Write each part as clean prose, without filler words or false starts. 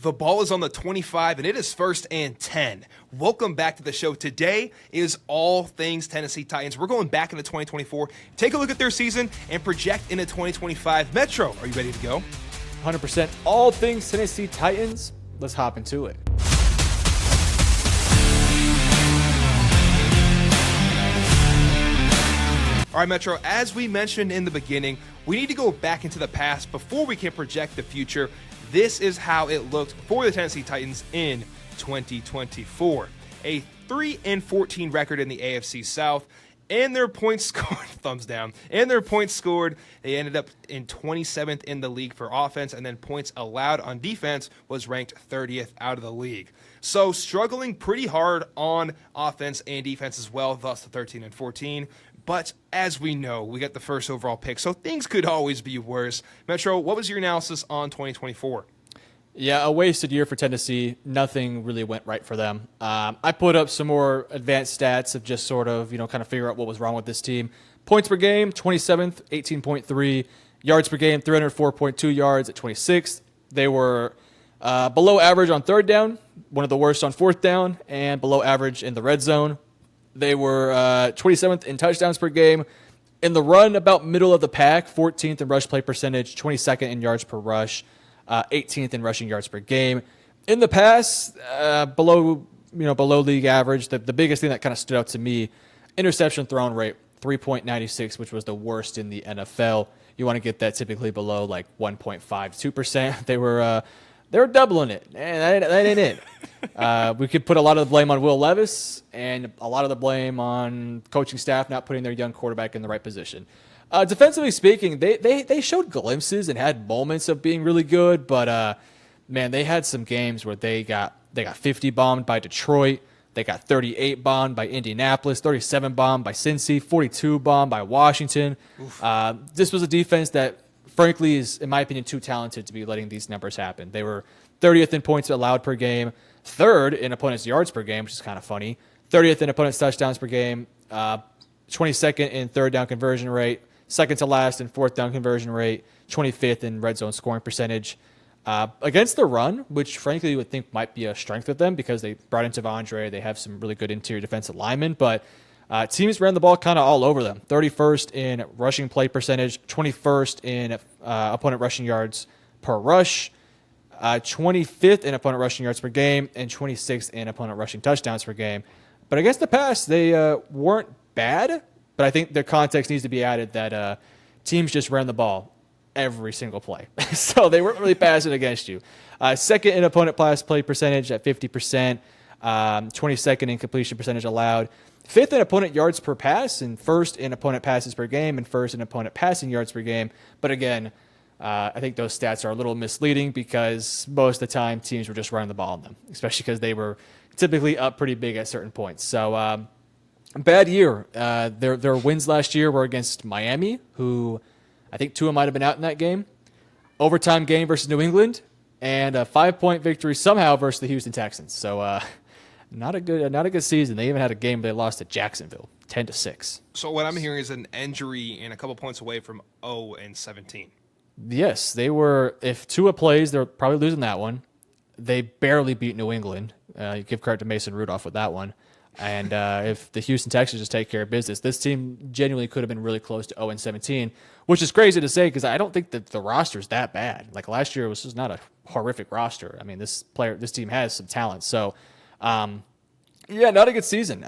The ball is on the 25, and it is 1st and 10. Welcome back to the show. Today is all things Tennessee Titans. We're going back into 2024. Take a look at their season and project into 2025. Metro, are you ready to go? 100% all things Tennessee Titans. Let's hop into it. All right, Metro, as we mentioned in the beginning, we need to go back into the past before we can project the future. This is how it looked for the Tennessee Titans in 2024. A 3-14 record in the AFC South, and their points scored, thumbs down, and their points scored, they ended up in 27th in the league for offense, and then points allowed on defense was ranked 30th out of the league. So struggling pretty hard on offense and defense as well, thus the 13-14. But as we know, we got the first overall pick, so things could always be worse. Metro, what was your analysis on 2024? Yeah, a wasted year for Tennessee. Nothing really went right for them. I put up some more advanced stats of just sort of, kind of figure out what was wrong with this team. Points per game, 27th, 18.3. Yards per game, 304.2 yards at 26th. They were below average on third down, one of the worst on fourth down, and below average in the red zone. They were 27th in touchdowns per game. In the run, about middle of the pack, 14th in rush play percentage, 22nd in yards per rush, 18th in rushing yards per game. In the pass, below league average. The biggest thing that kind of stood out to me, interception thrown rate, 3.96, which was the worst in the NFL. You want to get that typically below like 1.52%. They were doubling it, and that ain't it. We could put a lot of the blame on Will Levis and a lot of the blame on coaching staff not putting their young quarterback in the right position. Defensively speaking, they showed glimpses and had moments of being really good, but man, they had some games where they got 50 bombed by Detroit. They got 38 bombed by Indianapolis, 37 bombed by Cincy, 42 bombed by Washington. This was a defense that, frankly, is, in my opinion, too talented to be letting these numbers happen. They were 30th in points allowed per game, 3rd in opponents' yards per game, which is kind of funny, 30th in opponents' touchdowns per game, 22nd in third down conversion rate, second to last in fourth down conversion rate, 25th in red zone scoring percentage. Against the run, which frankly you would think might be a strength of them because they brought in Tavondre, they have some really good interior defensive linemen, but teams ran the ball kind of all over them. 31st in rushing play percentage, 21st in opponent rushing yards per rush, 25th in opponent rushing yards per game, and 26th in opponent rushing touchdowns per game. But against the pass, they weren't bad, but I think the context needs to be added that teams just ran the ball every single play. So they weren't really passing against you. Second in opponent pass play percentage at 50%, 22nd in completion percentage allowed, 5th in opponent yards per pass, and 1st in opponent passes per game, and 1st in opponent passing yards per game. But again, I think those stats are a little misleading because most of the time teams were just running the ball on them, especially because they were typically up pretty big at certain points. So bad year. Their wins last year were against Miami, who I think Tua might have been out in that game, overtime game versus New England, and a 5-point victory somehow versus the Houston Texans. So not a good season. They even had a game where they lost to Jacksonville, 10-6. So what I'm hearing is an injury and a couple points away from 0-17. Yes, they were. If Tua plays, they're probably losing that one. They barely beat New England. You give credit to Mason Rudolph with that one. And if the Houston Texans just take care of business, this team genuinely could have been really close to 0-17, which is crazy to say because I don't think that the roster is that bad. Like last year, was just not a horrific roster. I mean, this team has some talent. So, yeah, not a good season.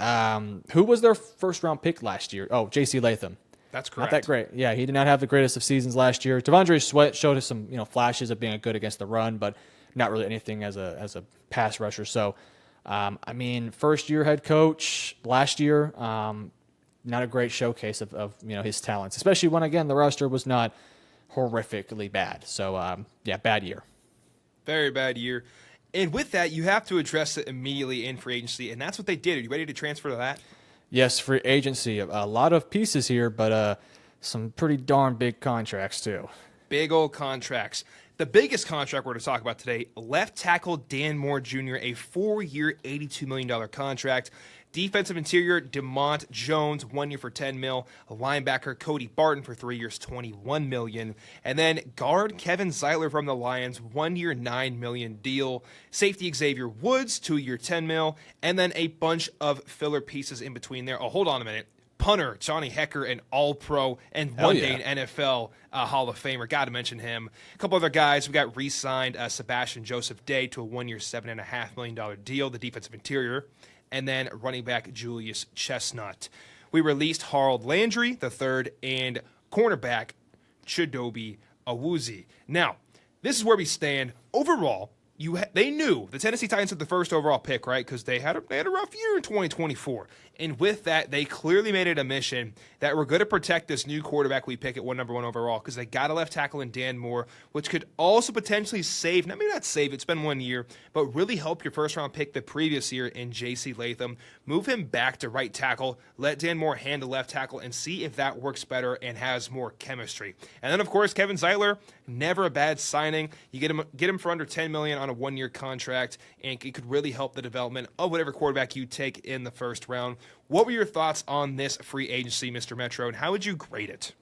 Who was their first-round pick last year? Oh, J.C. Latham. That's correct. Not that great. Yeah, he did not have the greatest of seasons last year. Tavondre Sweat showed us some flashes of being good against the run, but not really anything as a pass rusher. So, first-year head coach last year, not a great showcase of his talents, especially when, again, the roster was not horrifically bad. So, bad year. Very bad year. And with that, you have to address it immediately in free agency, and that's what they did. Are you ready to transfer to that? Yes, free agency. A lot of pieces here, but some pretty darn big contracts, too. Big old contracts. The biggest contract we're going to talk about today, left tackle Dan Moore Jr., a 4-year, $82 million contract. Defensive interior, DeMont Jones, 1 year for $10 million. Linebacker Cody Barton for 3 years, $21 million. And then guard Kevin Zeitler from the Lions, 1 year, $9 million deal. Safety Xavier Woods, 2 year, $10 million. And then a bunch of filler pieces in between there. Oh, hold on a minute. Punter Johnny Hecker, an All-Pro and one-day NFL Hall of Famer. Got to mention him. A couple other guys. We got re-signed Sebastian Joseph Day to a 1 year, $7.5 million deal, the defensive interior. And then running back Julius Chestnut. We released Harold Landry, the third, and cornerback Chidobe Awuzie. Now, this is where we stand. Overall, they knew the Tennessee Titans had the first overall pick, right? Because they had a rough year in 2024. And with that, they clearly made it a mission that we're going to protect this new quarterback we pick at number one overall, because they got a left tackle in Dan Moore, which could also potentially save, maybe not save, it's been 1 year, but really help your first round pick the previous year in J.C. Latham. Move him back to right tackle, let Dan Moore handle left tackle, and see if that works better and has more chemistry. And then, of course, Kevin Zeitler, never a bad signing. You get him for under $10 million on a 1 year contract, and it could really help the development of whatever quarterback you take in the first round. What were your thoughts on this free agency, Mr. Metro, and how would you grade it?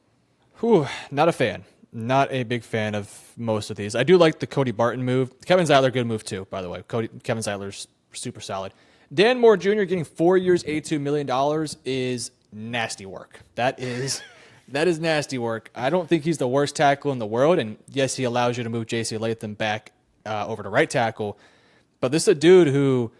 Not a fan. Not a big fan of most of these. I do like the Cody Barton move. Kevin Zeitler, good move too, by the way. Kevin Zeitler's super solid. Dan Moore Jr. getting 4 years, $82 million is nasty work. That is nasty work. I don't think he's the worst tackle in the world, and yes, he allows you to move J.C. Latham back over to right tackle, but this is a dude who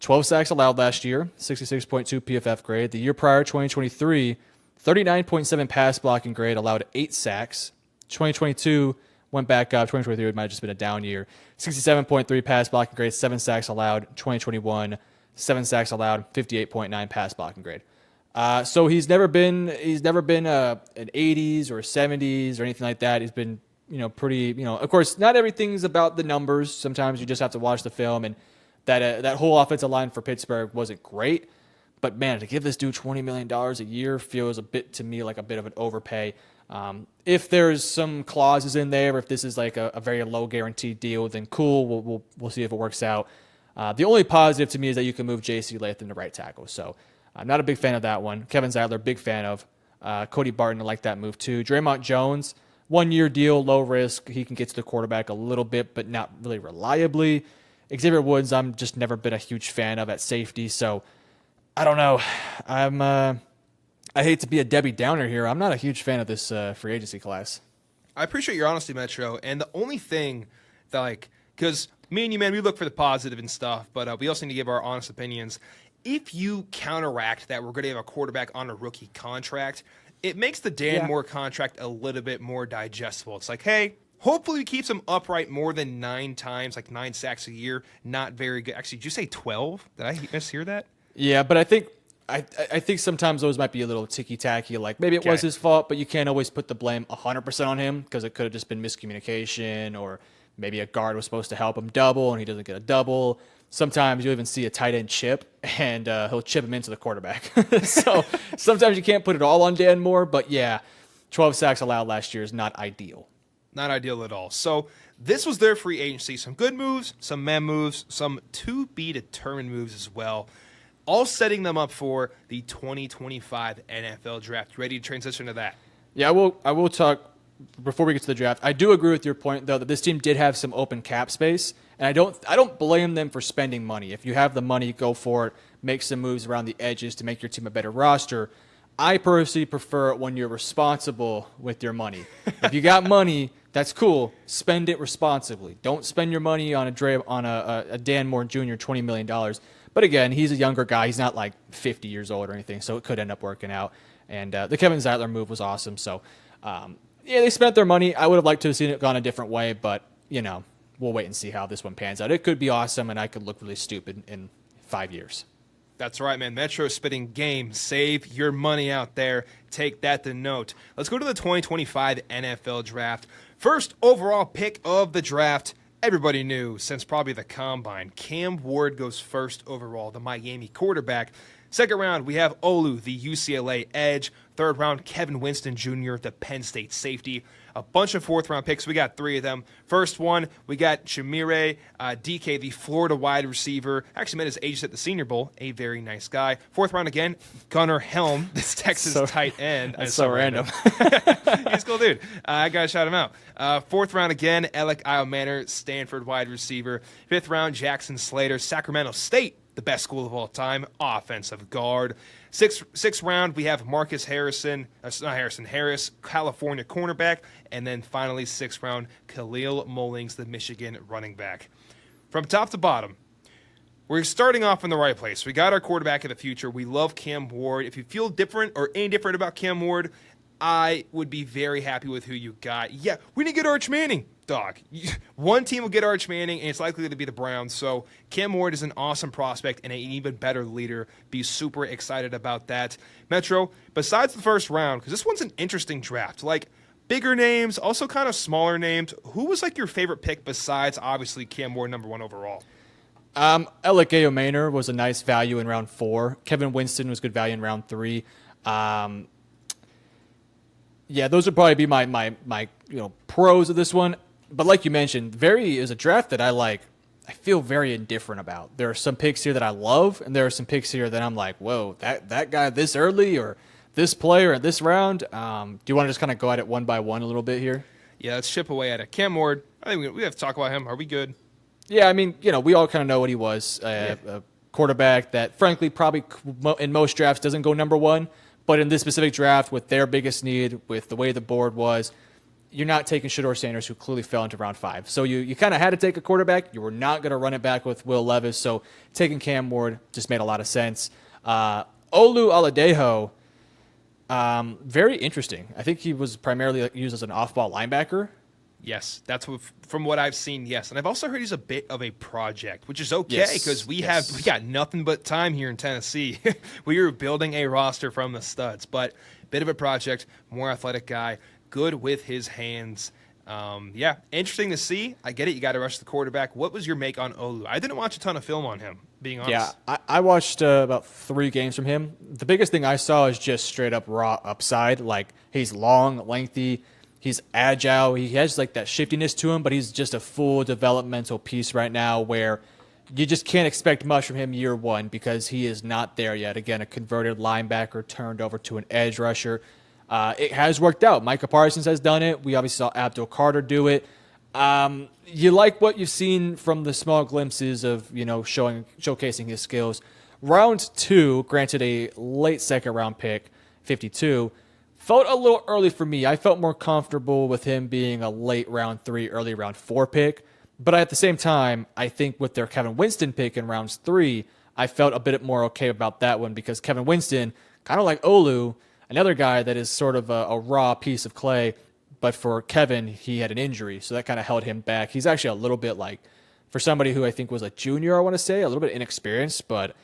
12 sacks allowed last year, 66.2 PFF grade. The year prior, 2023, 39.7 pass blocking grade, allowed 8 sacks. 2022 went back up. 2023 might have just been a down year. 67.3 pass blocking grade, 7 sacks allowed. 2021, 7 sacks allowed, 58.9 pass blocking grade. So he's never been an 80s or 70s or anything like that. He's been pretty. Of course, not everything's about the numbers. Sometimes you just have to watch the film, and that whole offensive line for Pittsburgh wasn't great. But man, to give this dude $20 million a year feels a bit to me like a bit of an overpay. If there's some clauses in there, if this is like a very low guaranteed deal, then cool. We'll see if it works out. The only positive to me is that you can move J.C. Latham to right tackle. So I'm not a big fan of that one. Kevin Zeitler, big fan of. Cody Barton, I like that move too. Draymond Jones, 1 year deal, low risk. He can get to the quarterback a little bit, but not really reliably. Xavier Woods, I'm just never been a huge fan of at safety. So I don't know. I hate to be a Debbie Downer here. I'm not a huge fan of this free agency class. I appreciate your honesty, Metro. And the only thing that, because me and you, man, we look for the positive and stuff, but we also need to give our honest opinions. If you counteract that we're going to have a quarterback on a rookie contract, it makes the Dan Moore contract a little bit more digestible. It's like, hey, hopefully he keeps him upright more than 9 times, like 9 sacks a year. Not very good. Actually, did you say 12? Did I mishear that? Yeah, but I think sometimes those might be a little ticky-tacky. Like maybe it was his fault, but you can't always put the blame 100% on him, because it could have just been miscommunication, or maybe a guard was supposed to help him double and he doesn't get a double. Sometimes you'll even see a tight end chip, and he'll chip him into the quarterback. So sometimes you can't put it all on Dan Moore, but yeah, 12 sacks allowed last year is not ideal. Not ideal at all. So this was their free agency. Some good moves, some meh moves, some to-be-determined moves as well, all setting them up for the 2025 NFL Draft. You ready to transition to that? Yeah, I will talk before we get to the draft. I do agree with your point, though, that this team did have some open cap space, and I don't blame them for spending money. If you have the money, go for it. Make some moves around the edges to make your team a better roster. I personally prefer it when you're responsible with your money. If you got money, that's cool. Spend it responsibly. Don't spend your money on a Dan Moore Jr. $20 million. But again, he's a younger guy. He's not like 50 years old or anything, so it could end up working out. And the Kevin Zeitler move was awesome. So, they spent their money. I would have liked to have seen it gone a different way, but, we'll wait and see how this one pans out. It could be awesome, and I could look really stupid in 5 years. That's right, man. Metro spitting game. Save your money out there. Take that to note. Let's go to the 2025 NFL Draft. First overall pick of the draft. Everybody knew since probably the Combine. Cam Ward goes first overall, the Miami quarterback. Second round, we have Olu, the UCLA edge. Third round, Kevin Winston Jr., the Penn State safety. a bunch of fourth-round picks. We got 3 of them. First one, we got Chimere DK, the Florida wide receiver. Actually met his agent at the Senior Bowl. A very nice guy. Fourth round again, Gunnar Helm, this Texas tight end. That's so random. He's a cool dude. I got to shout him out. Fourth round again, Alec Manor, Stanford wide receiver. Fifth round, Jackson Slater, Sacramento State, the best school of all time, offensive guard. Sixth round, we have Marcus Harris, California cornerback. And then finally, sixth round, Khalil Mullings, the Michigan running back. From top to bottom, we're starting off in the right place. We got our quarterback of the future. We love Cam Ward. If you feel different or indifferent about Cam Ward, I would be very happy with who you got. Yeah, we need to get Arch Manning, dog. One team will get Arch Manning, and it's likely to be the Browns. So Cam Ward is an awesome prospect and an even better leader. Be super excited about that. Metro, besides the first round, because this one's an interesting draft, like bigger names, also kind of smaller names, who was like your favorite pick besides, obviously, Cam Ward, number 1 overall? Alec Manor was a nice value in round 4. Kevin Winston was good value in round 3. Yeah, those would probably be my pros of this one. But like you mentioned, is a draft that I feel very indifferent about. There are some picks here that I love, and there are some picks here that I'm like, whoa, that guy this early or this player at this round. Do you want to just kind of go at it one by one a little bit here? Yeah, let's chip away at it. Cam Ward, I think we have to talk about him. Are we good? Yeah, I mean, we all kind of know what he was. A quarterback that, frankly, probably in most drafts doesn't go number 1. But in this specific draft, with their biggest need, with the way the board was, you're not taking Shedeur Sanders, who clearly fell into round 5. So you kind of had to take a quarterback. You were not going to run it back with Will Levis. So taking Cam Ward just made a lot of sense. Olu Oladejo, very interesting. I think he was primarily used as an off-ball linebacker. Yes, that's from what I've seen. Yes, and I've also heard he's a bit of a project, which is okay because we got nothing but time here in Tennessee. We are building a roster from the studs, but bit of a project, more athletic guy, good with his hands. Yeah, interesting to see. I get it. You got to rush the quarterback. What was your make on Olu? I didn't watch a ton of film on him, being honest. Yeah, I watched about 3 games from him. The biggest thing I saw is just straight up raw upside. Like, he's long, lengthy. He's agile. He has like that shiftiness to him, but he's just a full developmental piece right now where you just can't expect much from him year 1 because he is not there yet. Again, a converted linebacker turned over to an edge rusher. It has worked out. Micah Parsons has done it. We obviously saw Abdul Carter do it. You like what you've seen from the small glimpses of, showcasing his skills. Round 2, granted a late second round pick, 52, felt a little early for me. I felt more comfortable with him being a late round 3, early round 4 pick. But at the same time, I think with their Kevin Winston pick in rounds 3, I felt a bit more okay about that one because Kevin Winston, kind of like Olu, another guy that is sort of a raw piece of clay. But for Kevin, he had an injury, so that kind of held him back. He's actually a little bit like, for somebody who I think was a junior, I want to say, a little bit inexperienced, but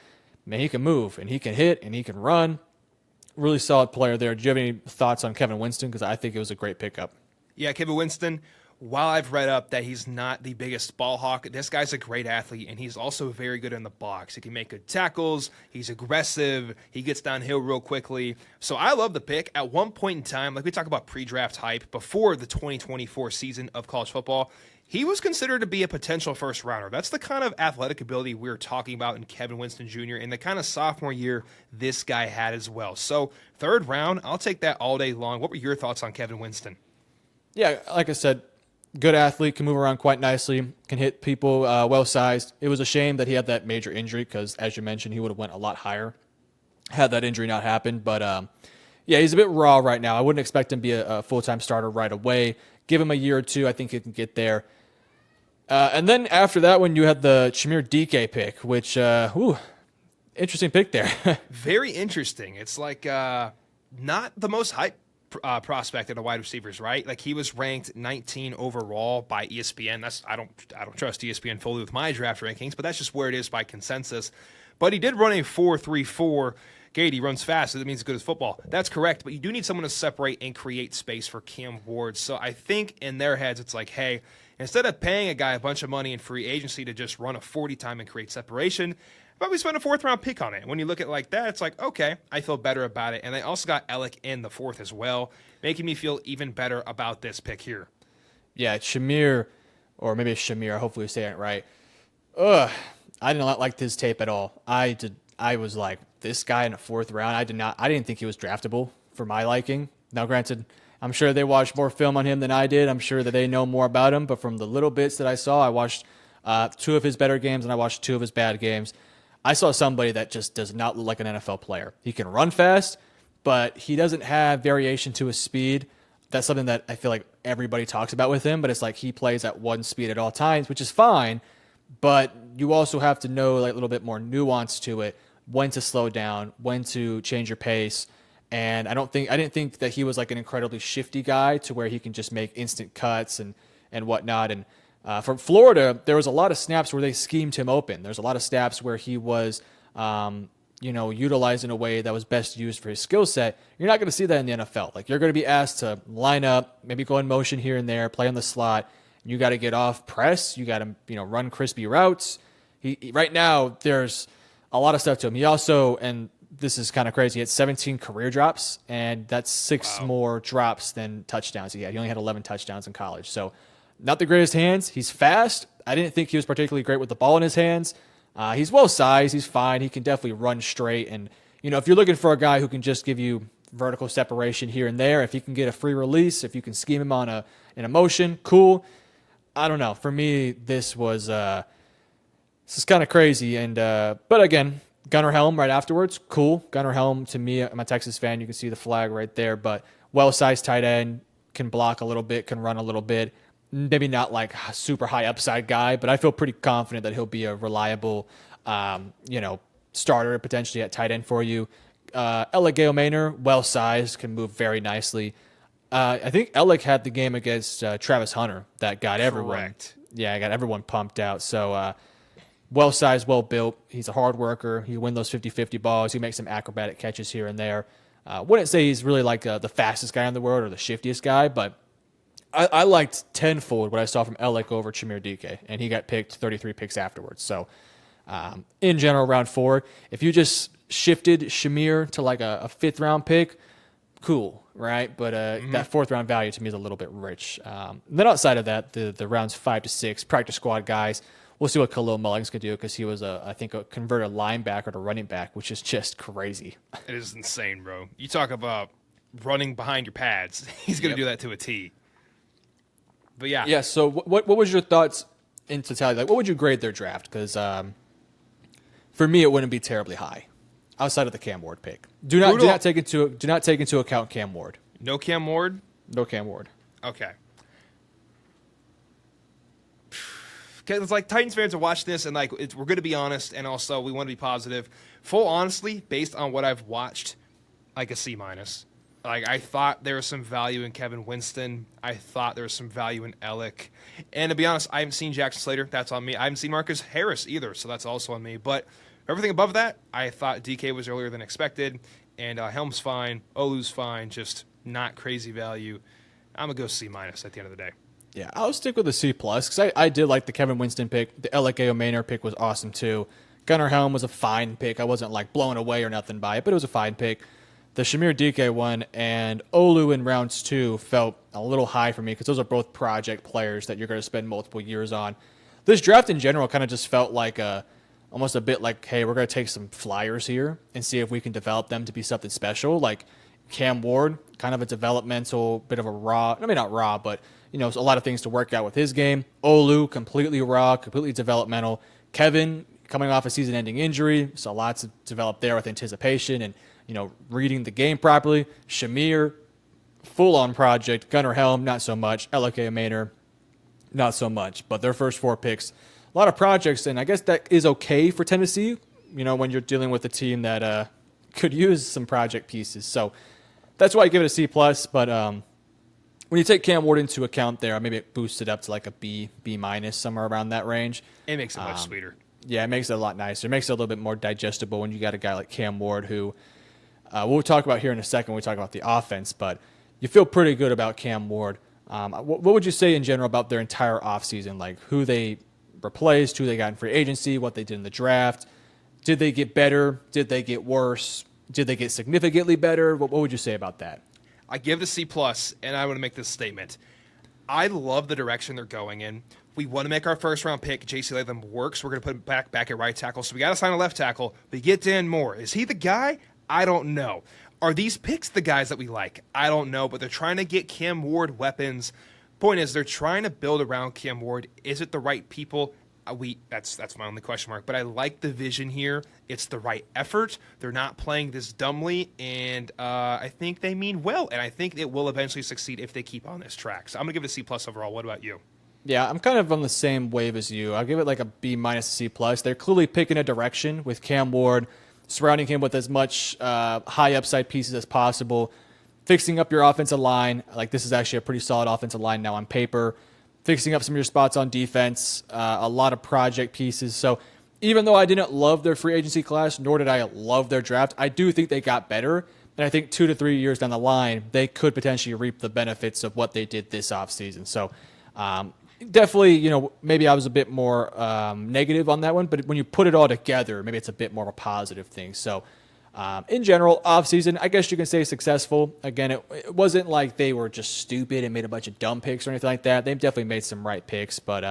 man, he can move and he can hit and he can run. Really solid player there. Do you have any thoughts on Kevin Winston? Because I think it was a great pickup. Yeah, Kevin Winston, while I've read up that he's not the biggest ball hawk, this guy's a great athlete, and he's also very good in the box. He can make good tackles. He's aggressive. He gets downhill real quickly. So I love the pick. At one point in time, like we talk about pre-draft hype, before the 2024 season of college football, he was considered to be a potential first rounder. That's the kind of athletic ability we're talking about in Kevin Winston Jr. and the kind of sophomore year this guy had as well. So third round, I'll take that all day long. What were your thoughts on Kevin Winston? Yeah, like I said, good athlete, can move around quite nicely, can hit people well-sized. It was a shame that he had that major injury because, as you mentioned, he would have went a lot higher had that injury not happened. But, yeah, he's a bit raw right now. I wouldn't expect him to be a full-time starter right away. Give him a year or 2. I think he can get there. And then after that one, you had the Chimere DK pick, which, interesting pick there. Very interesting. It's like not the most hype prospect at the wide receivers, right? Like he was ranked 19 overall by ESPN. I don't trust ESPN fully with my draft rankings, but that's just where it is by consensus. But he did run a 4.34. Cade, he runs fast, so that means he's good as football. That's correct, but you do need someone to separate and create space for Cam Ward. So I think in their heads, it's like, hey, instead of paying a guy a bunch of money in free agency to just run a 40 time and create separation, probably spend a 4th-round pick on it. When you look at it like that, it's like, okay, I feel better about it. And they also got Alec in the 4th as well, making me feel even better about this pick here. Yeah, Shamir, or maybe it's Shamir, hopefully we're saying it right. I did not like his tape at all. I was like, this guy in the 4th round, I didn't think he was draftable for my liking. Now, granted, I'm sure they watched more film on him than I did. I'm sure that they know more about him, but from the little bits that I saw, I watched 2 of his better games and I watched 2 of his bad games. I saw somebody that just does not look like an NFL player. He can run fast, but he doesn't have variation to his speed. That's something that I feel like everybody talks about with him, but it's like he plays at one speed at all times, which is fine, but you also have to know like a little bit more nuance to it, when to slow down, when to change your pace. And I didn't think that he was like an incredibly shifty guy to where he can just make instant cuts and whatnot. And from Florida, there was a lot of snaps where they schemed him open. There's a lot of snaps where he was, utilized in a way that was best used for his skill set. You're not going to see that in the NFL. Like, you're going to be asked to line up, maybe go in motion here and there, play on the slot. You got to get off press. You got to, run crispy routes. He right now, there's a lot of stuff to him. He also, and this is kind of crazy, he had 17 career drops, and that's 6 more drops than touchdowns he had. He only had 11 touchdowns in college. So, not the greatest hands. He's fast. I didn't think he was particularly great with the ball in his hands. He's well-sized. He's fine. He can definitely run straight. And, if you're looking for a guy who can just give you vertical separation here and there, if he can get a free release, if you can scheme him in a motion, cool. I don't know. For me, this is kind of crazy. And but again, Gunnar Helm right afterwards, cool. Gunnar Helm, to me, I'm a Texas fan. You can see the flag right there. But well-sized tight end, can block a little bit, can run a little bit. Maybe not like a super high upside guy, but I feel pretty confident that he'll be a reliable, starter potentially at tight end for you. Alec Gale-Maynor, well-sized, can move very nicely. I think Alec had the game against Travis Hunter that got everyone. Correct. Yeah, got everyone pumped out. So well-sized, well-built. He's a hard worker. He wins those 50-50 balls. He makes some acrobatic catches here and there. Wouldn't say he's really like the fastest guy in the world or the shiftiest guy, but I liked tenfold what I saw from Alec over Shamir DK, and he got picked 33 picks afterwards. So, in general, round 4, if you just shifted Shamir to like a 5th-round pick, cool, right? But that 4th-round value to me is a little bit rich. Then outside of that, the rounds 5 to 6, practice squad guys, we'll see what Khalil Mullings could do because he was, I think, a converted linebacker to running back, which is just crazy. It is insane, bro. You talk about running behind your pads. He's going to do that to a T. But yeah. Yeah, so what was your thoughts in totality? Like, what would you grade their draft? Because for me, it wouldn't be terribly high, outside of the Cam Ward pick. Do not take into account Cam Ward. No Cam Ward? No Cam Ward. Okay. Because like Titans fans are watching this, and like we're going to be honest, and also we want to be positive. Full honestly, based on what I've watched, like a C-. Like, I thought there was some value in Kevin Winston. I thought there was some value in Alec. And to be honest, I haven't seen Jackson Slater. That's on me. I haven't seen Marcus Harris either, so that's also on me. But everything above that, I thought DK was earlier than expected. And Helm's fine. Olu's fine. Just not crazy value. I'm going to go C- at the end of the day. Yeah, I'll stick with a C+, because I did like the Kevin Winston pick. The Alec Gale-Maynor pick was awesome, too. Gunnar Helm was a fine pick. I wasn't, like, blown away or nothing by it, but it was a fine pick. The Shamir DK one and Olu in rounds 2 felt a little high for me because those are both project players that you're going to spend multiple years on. This draft in general kind of just felt like almost a bit like, hey, we're going to take some flyers here and see if we can develop them to be something special. Like Cam Ward, kind of a developmental, bit of a raw, I mean, not raw, but, a lot of things to work out with his game. Olu, completely raw, completely developmental. Kevin, coming off a season-ending injury, so lots to develop there with anticipation and, reading the game properly. Shamir, full-on project. Gunnar Helm, not so much. Alec Gale-Maynor, not so much. But their first 4 picks, a lot of projects, and I guess that is okay for Tennessee, when you're dealing with a team that could use some project pieces. So that's why I give it a C+, but when you take Cam Ward into account there, maybe it boosts it up to like a B, B-, somewhere around that range. It makes it much sweeter. Yeah, it makes it a lot nicer. It makes it a little bit more digestible when you got a guy like Cam Ward who We'll talk about here in a second when we talk about the offense, but you feel pretty good about Cam Ward. What would you say in general about their entire offseason, like who they replaced, who they got in free agency, what they did in the draft? Did they get better? Did they get worse? Did they get significantly better? What would you say about that? I give the C+, and I want to make this statement. I love the direction they're going in. We want to make our first-round pick. J.C. Latham works. We're going to put him back at right tackle. So we got to sign a left tackle. We get Dan Moore. Is he the guy? I don't know. Are these picks the guys that we like? I don't know, but they're trying to get Cam Ward weapons. Point is, they're trying to build around Cam Ward. Is it the right people? That's my only question mark. But I like the vision here. It's the right effort. They're not playing this dumbly, and I think they mean well. And I think it will eventually succeed if they keep on this track. So I'm gonna give it a C+ overall. What about you? Yeah, I'm kind of on the same wave as you. I'll give it like a B- C+. They're clearly picking a direction with Cam Ward, surrounding him with as much high upside pieces as possible, fixing up your offensive line. Like, this is actually a pretty solid offensive line now on paper. Fixing up some of your spots on defense, a lot of project pieces. So even though I didn't love their free agency class, nor did I love their draft, I do think they got better. And I think 2 to 3 years down the line, they could potentially reap the benefits of what they did this offseason. So definitely, maybe I was a bit more negative on that one. But when you put it all together, maybe it's a bit more of a positive thing. So in general, offseason, I guess you can say successful. Again, it wasn't like they were just stupid and made a bunch of dumb picks or anything like that. They've definitely made some right picks. But,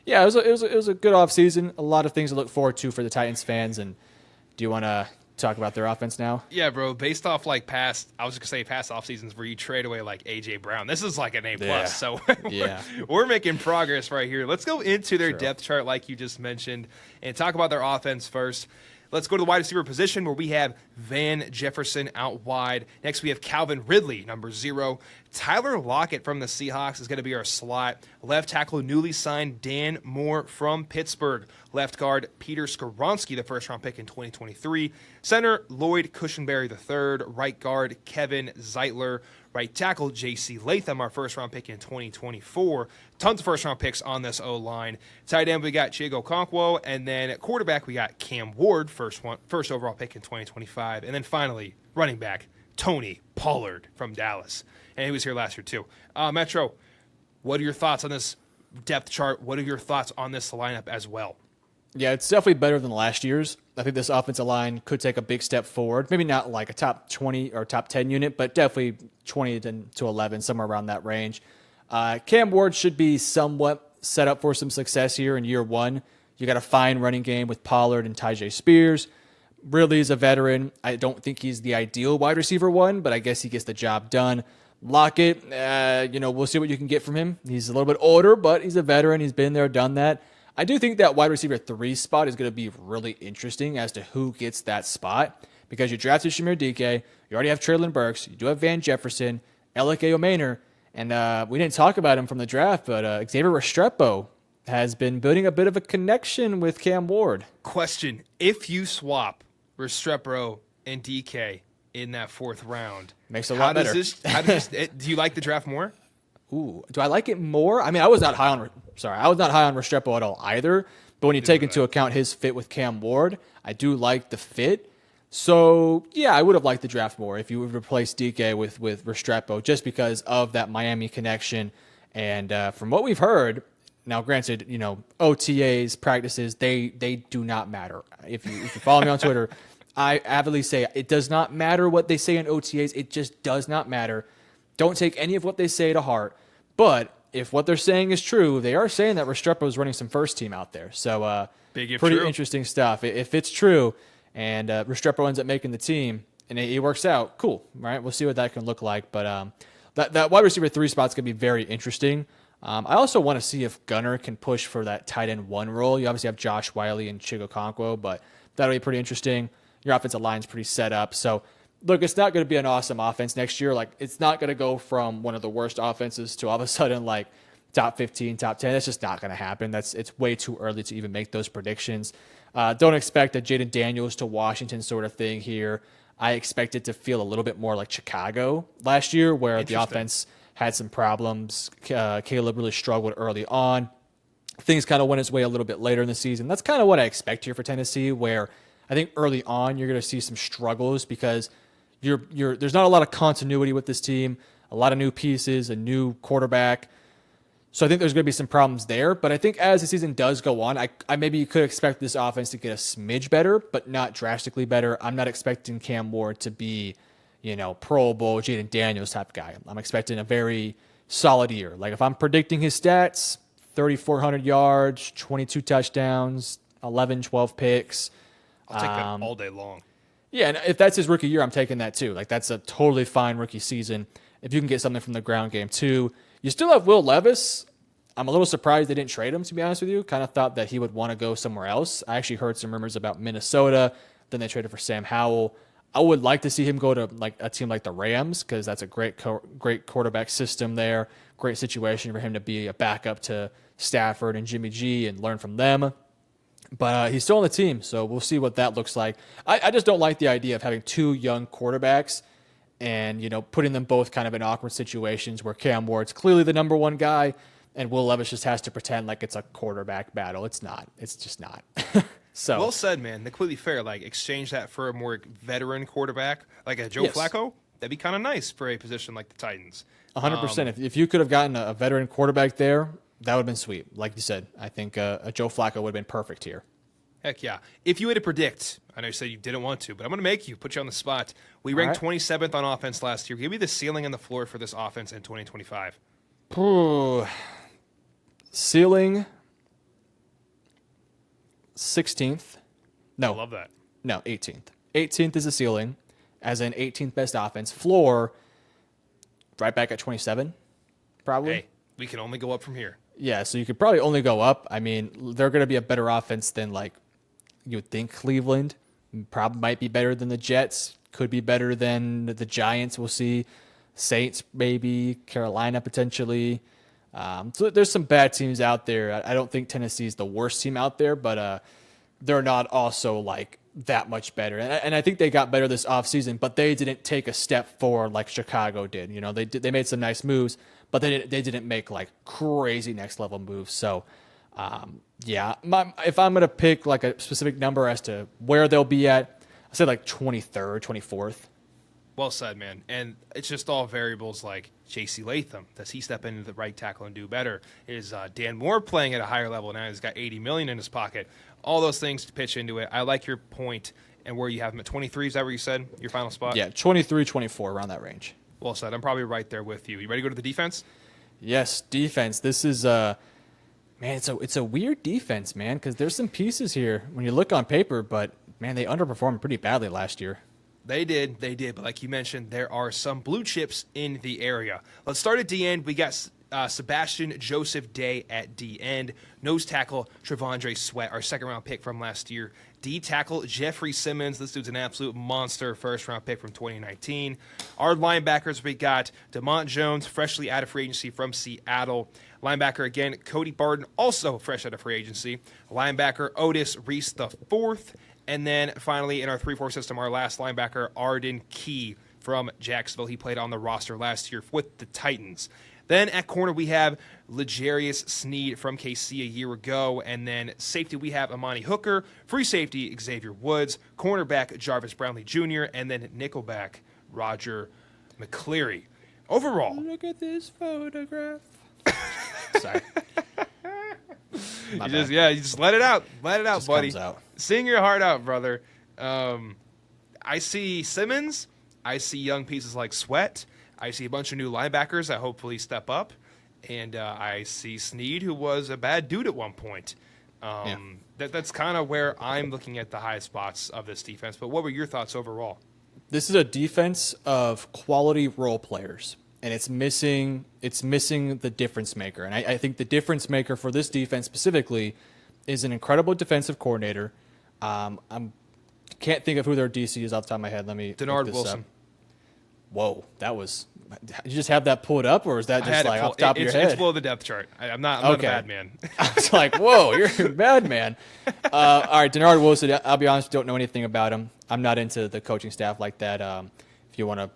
yeah, it was a good offseason. A lot of things to look forward to for the Titans fans. And do you want to talk about their offense now? Yeah, bro. Based off past off seasons where you trade away like AJ Brown, this is like an A+. Yeah. So Yeah. we're making progress right here. Let's go into their depth chart like you just mentioned and talk about their offense first. Let's go to the wide receiver position where we have Van Jefferson out wide. Next, we have Calvin Ridley, number 0. Tyler Lockett from the Seahawks is going to be our slot. Left tackle, newly signed Dan Moore from Pittsburgh. Left guard, Peter Skoronski, the first-round pick in 2023. Center, Lloyd Cushenberry III. Right guard, Kevin Zeitler. Right tackle, J.C. Latham, our first-round pick in 2024. Tons of first-round picks on this O-line. Tight end, we got Chigo Okonkwo. And then at quarterback, we got Cam Ward, first overall pick in 2025. And then finally, running back, Tony Pollard from Dallas. And he was here last year, too. Metro, what are your thoughts on this depth chart? What are your thoughts on this lineup as well? Yeah, it's definitely better than last year's. I think this offensive line could take a big step forward. Maybe not like a top 20 or top 10 unit, but definitely 20 to 11, somewhere around that range. Cam Ward should be somewhat set up for some success here in year one. You got a fine running game with Pollard and Tyjae Spears. Ridley is a veteran. I don't think he's the ideal wide receiver one, but I guess he gets the job done. Lockett, we'll see what you can get from him. He's a little bit older, but he's a veteran. He's been there, done that. I do think that wide receiver 3 spot is going to be really interesting as to who gets that spot because you drafted Shamir DK, you already have Treylon Burks, you do have Van Jefferson, Alec Ayomaner, and we didn't talk about him from the draft, but Xavier Restrepo has been building a bit of a connection with Cam Ward. Question, if you swap Restrepo and DK in that 4th round, makes it a lot better. Do you like the draft more? Ooh, do I like it more? I mean, I was not high on Restrepo at all either. But when you take into account his fit with Cam Ward, I do like the fit. So yeah, I would have liked the draft more if you would replace DK with Restrepo, just because of that Miami connection. And from what we've heard, now granted, OTAs, practices, they do not matter. If you follow me on Twitter, I avidly say it does not matter what they say in OTAs. It just does not matter. Don't take any of what they say to heart. But if what they're saying is true, they are saying that Restrepo is running some first team out there. So pretty interesting stuff. If it's true and Restrepo ends up making the team and it works out, cool, right? We'll see what that can look like. But that wide receiver 3 spot's going to be very interesting. I also want to see if Gunner can push for that tight end 1 role. You obviously have Josh Wiley and Chigo Okonkwo, but that'll be pretty interesting. Your offensive line's pretty set up. So look, it's not going to be an awesome offense next year. Like, it's not going to go from one of the worst offenses to all of a sudden like top 15, top 10. That's just not going to happen. It's way too early to even make those predictions. Don't expect a Jaden Daniels to Washington sort of thing here. I expect it to feel a little bit more like Chicago last year, where the offense had some problems. Caleb really struggled early on. Things kind of went its way a little bit later in the season. That's kind of what I expect here for Tennessee, where I think early on you're going to see some struggles because There's not a lot of continuity with this team, a lot of new pieces, a new quarterback. So I think there's going to be some problems there. But I think as the season does go on, I maybe you could expect this offense to get a smidge better, but not drastically better. I'm not expecting Cam Ward to be, Pro Bowl, Jaden Daniels type guy. I'm expecting a very solid year. Like if I'm predicting his stats, 3,400 yards, 22 touchdowns, 11, 12 picks. I'll take that all day long. Yeah, and if that's his rookie year, I'm taking that too. Like that's a totally fine rookie season. If you can get something from the ground game too. You still have Will Levis. I'm a little surprised they didn't trade him, to be honest with you. Kind of thought that he would want to go somewhere else. I actually heard some rumors about Minnesota. Then they traded for Sam Howell. I would like to see him go to like a team like the Rams because that's a great quarterback system there. Great situation for him to be a backup to Stafford and Jimmy G and learn from them. But he's still on the team, so we'll see what that looks like. I just don't like the idea of having two young quarterbacks and, putting them both kind of in awkward situations where Cam Ward's clearly the number one guy and Will Levis just has to pretend like it's a quarterback battle. It's not. It's just not. So well said, man. Completely fair. Like exchange that for a more veteran quarterback, like a Joe Flacco. That'd be kind of nice for a position like the Titans. 100%. If you could have gotten a veteran quarterback there, that would have been sweet. Like you said, I think a Joe Flacco would have been perfect here. Heck yeah. If you had to predict, I know you said you didn't want to, but I'm going to make you, put you on the spot. We ranked 27th on offense last year. Give me the ceiling and the floor for this offense in 2025. Ooh. Ceiling 16th. No. I love that. No, 18th. 18th is the ceiling, as in 18th best offense. Floor, right back at 27, probably. Hey, we can only go up from here. Yeah, so you could probably only go up. I mean, they're going to be a better offense than, you would think Cleveland. Probably might be better than the Jets. Could be better than the Giants. We'll see. Saints, maybe. Carolina, potentially. So there's some bad teams out there. I don't think Tennessee is the worst team out there, but they're not also, that much better. And I think they got better this offseason, but they didn't take a step forward like Chicago did. They made some nice moves, but they didn't make crazy next level moves. So, if I'm going to pick a specific number as to where they'll be at, I say 23rd, 24th. Well said, man. And it's just all variables like J.C. Latham. Does he step into the right tackle and do better? Is Dan Moore playing at a higher level now? He's got $80 million in his pocket. All those things to pitch into it. I like your point and where you have him at 23. Is that where you said your final spot? Yeah, 23, 24, around that range. Well said. I'm probably right there with you. You ready to go to the defense? Yes, defense. This is man, it's a weird defense, man, because there's some pieces here when you look on paper, but man, they underperformed pretty badly last year. They did. But like you mentioned, there are some blue chips in the area. Let's start at D end. We got Sebastian Joseph Day at D end. Nose tackle, Trevondre Sweat, our second-round pick from last year. D tackle, Jeffrey Simmons. This dude's an absolute monster, first-round pick from 2019. Our linebackers, we got DeMont Jones, freshly out of free agency from Seattle. Linebacker, again, Cody Barton, also fresh out of free agency. Linebacker, Otis Reese the fourth. And then finally, in our 3-4 system, our last linebacker, Arden Key from Jacksonville. He played on the roster last year with the Titans. Then at corner, we have L'Jarius Sneed from KC a year ago. And then safety, we have Amani Hooker. Free safety, Xavier Woods. Cornerback, Jarvis Brownlee Jr. And then nickelback, Roger McCleary. Overall. Look at this photograph. Sorry. You just let it out. Let it out, buddy. Sing your heart out, brother. I see Simmons. I see young pieces like Sweat. I see a bunch of new linebackers that hopefully step up. And I see Sneed, who was a bad dude at one point. That's kind of where I'm looking at the highest spots of this defense. But what were your thoughts overall? This is a defense of quality role players. And it's missing the difference maker. And I think the difference maker for this defense specifically is an incredible defensive coordinator. I can't think of who their DC is off the top of my head. Let me Denard Wilson. Whoa, that was. Did you just have that pulled up, or is that just off the top of your head? It's below the depth chart. I'm not a bad man. I was like, whoa, you're a bad man. All right, Denard Wilson. I'll be honest, don't know anything about him. I'm not into the coaching staff like that. If you want to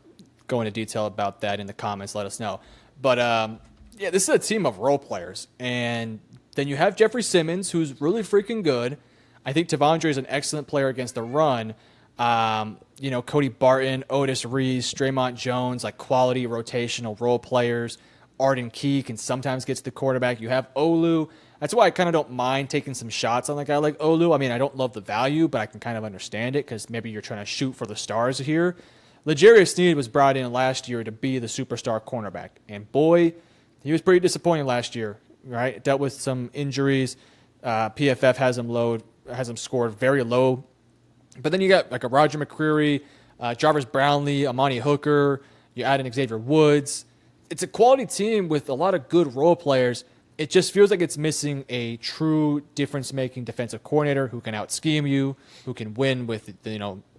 go into detail about that in the comments, let us know. But this is a team of role players, and then you have Jeffrey Simmons, who's really freaking good. I think Tavondre is an excellent player against the run. Cody Barton, Otis Reese, Draymond Jones, like quality rotational role players. Arden Key can sometimes get to the quarterback. You have Olu. That's why I kind of don't mind taking some shots on a guy like Olu. I mean, I don't love the value, but I can kind of understand it because maybe you're trying to shoot for the stars here. L'Jarius Sneed was brought in last year to be the superstar cornerback. And boy, he was pretty disappointing last year, right? Dealt with some injuries. PFF has him scored very low. But then you got like a Roger McCreary, Jarvis Brownlee, Amani Hooker. You add in Xavier Woods. It's a quality team with a lot of good role players. It just feels like it's missing a true difference-making defensive coordinator who can out-scheme you, who can win with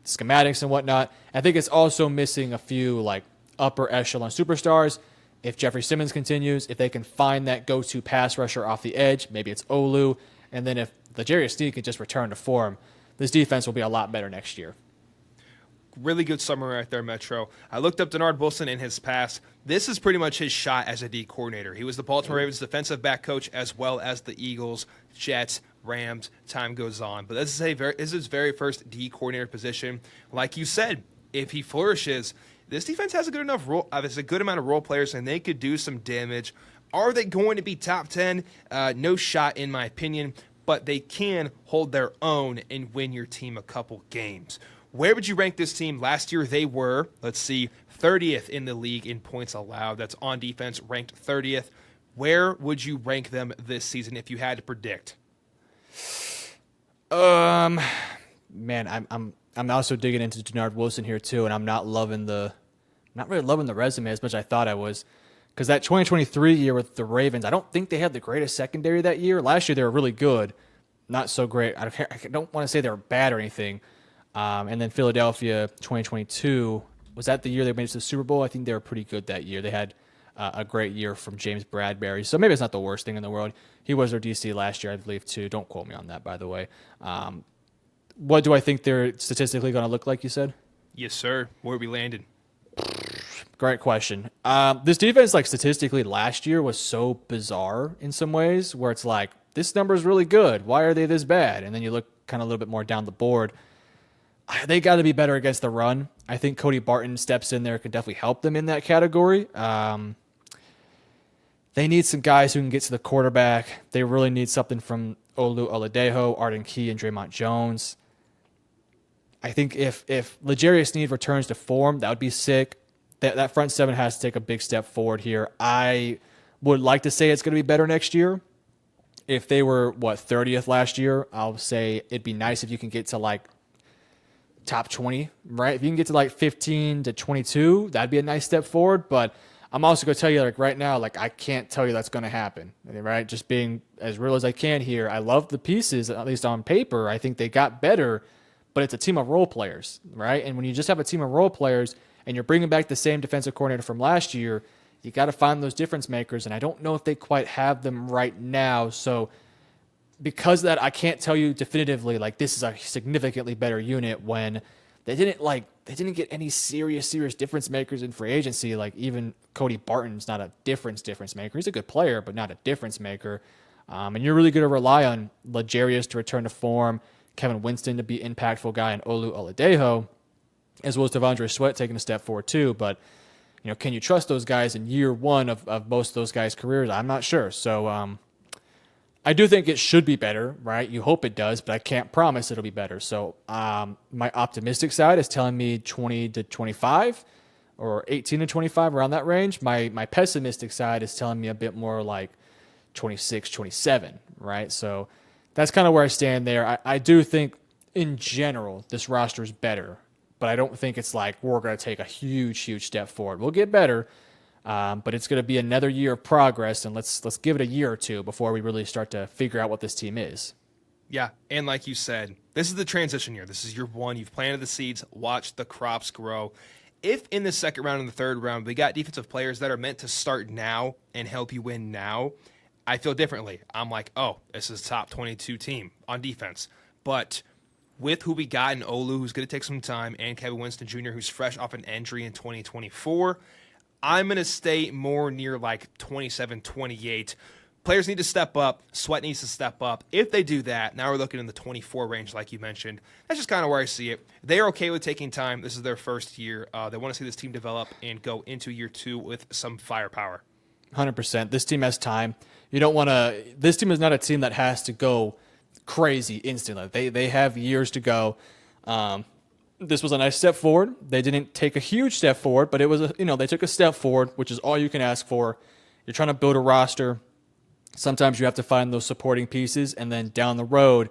schematics and whatnot. I think it's also missing a few like upper echelon superstars. If Jeffrey Simmons continues, if they can find that go-to pass rusher off the edge, maybe it's Olu. And then if L'Jarius Sneed can just return to form, this defense will be a lot better next year. Really good summary right there, Metro. I looked up Denard Wilson in his past. This is pretty much his shot as a D coordinator. He was the Baltimore Ravens defensive back coach as well as the Eagles, Jets, Rams. Time goes on. But this is his very first D coordinator position. Like you said, if he flourishes, this defense has a good amount of role players, and they could do some damage. Are they going to be top 10? No shot, in my opinion, but they can hold their own and win your team a couple games. Where would you rank this team? Last year they were, 30th in the league in points allowed. That's on defense, ranked 30th. Where would you rank them this season if you had to predict? Man, I'm also digging into Denard Wilson here too, and I'm not really loving the resume as much as I thought I was. Because that 2023 year with the Ravens, I don't think they had the greatest secondary that year. Last year they were really good, not so great. I don't want to say they were bad or anything. And then Philadelphia 2022, was that the year they made it to the Super Bowl? I think they were pretty good that year. They had a great year from James Bradbury. So maybe it's not the worst thing in the world. He was their DC last year, I believe, too. Don't quote me on that, by the way. What do I think they're statistically going to look like, you said? Yes, sir. Where we landed? Great question. This defense, statistically, last year was so bizarre in some ways where it's like, this number is really good. Why are they this bad? And then you look kind of a little bit more down the board. They got to be better against the run. I think Cody Barton steps in there, could definitely help them in that category. They need some guys who can get to the quarterback. They really need something from Olu Oladejo, Arden Key, and Draymond Jones. I think if L'Jarius Sneed returns to form, that would be sick. That front seven has to take a big step forward here. I would like to say it's going to be better next year. If they were, 30th last year, I'll say it'd be nice if you can get to top 20, right? If you can get to 15 to 22, that'd be a nice step forward. But I'm also going to tell you right now, I can't tell you that's going to happen, right? Just being as real as I can here. I love the pieces, at least on paper. I think they got better, but it's a team of role players, right? And when you just have a team of role players and you're bringing back the same defensive coordinator from last year, you got to find those difference makers. And I don't know if they quite have them right now. So because of that, I can't tell you definitively this is a significantly better unit when they didn't get any serious difference makers in free agency. Even Cody Barton's not a difference maker. He's a good player, but not a difference maker. And you're really going to rely on L'Jarius to return to form, Kevin Winston to be an impactful guy, and Olu Oladejo, as well as Devondre Sweat taking a step forward too. But can you trust those guys in year one of most of those guys' careers? I'm not sure. So I do think it should be better, right? You hope it does, but I can't promise it'll be better. So my optimistic side is telling me 20 to 25 or 18 to 25, around that range. My pessimistic side is telling me a bit more 26, 27, right? So that's kind of where I stand there. I do think, in general, this roster is better, but I don't think it's we're going to take a huge step forward. We'll get better. But it's going to be another year of progress, and let's give it a year or two before we really start to figure out what this team is. Yeah, and like you said, this is the transition year. This is year one. You've planted the seeds. Watch the crops grow. If in the second round and the third round we got defensive players that are meant to start now and help you win now, I feel differently. I'm this is a top 22 team on defense. But with who we got in Olu, who's going to take some time, and Kevin Winston Jr., who's fresh off an injury in 2024, I'm going to stay more near 27, 28. Players need to step up. Sweat needs to step up. If they do that, now we're looking in the 24 range, like you mentioned. That's just kind of where I see it. They're okay with taking time. This is their first year. They want to see this team develop and go into year 2 with some firepower. 100%. This team has time. You don't want to. This team is not a team that has to go crazy instantly. They have years to go. This was a nice step forward. They didn't take a huge step forward, but it was they took a step forward, which is all you can ask for. You're trying to build a roster. Sometimes you have to find those supporting pieces, and then down the road,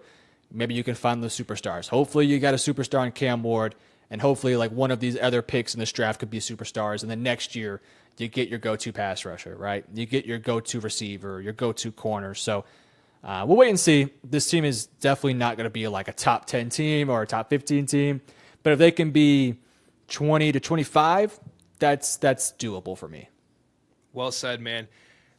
maybe you can find those superstars. Hopefully you got a superstar in Cam Ward, and hopefully like one of these other picks in this draft could be superstars, and then next year you get your go-to pass rusher, right? You get your go-to receiver, your go-to corner. So we'll wait and see. This team is definitely not going to be like a top 10 team or a top 15 team, but if they can be 20 to 25, that's doable for me. Well said, man.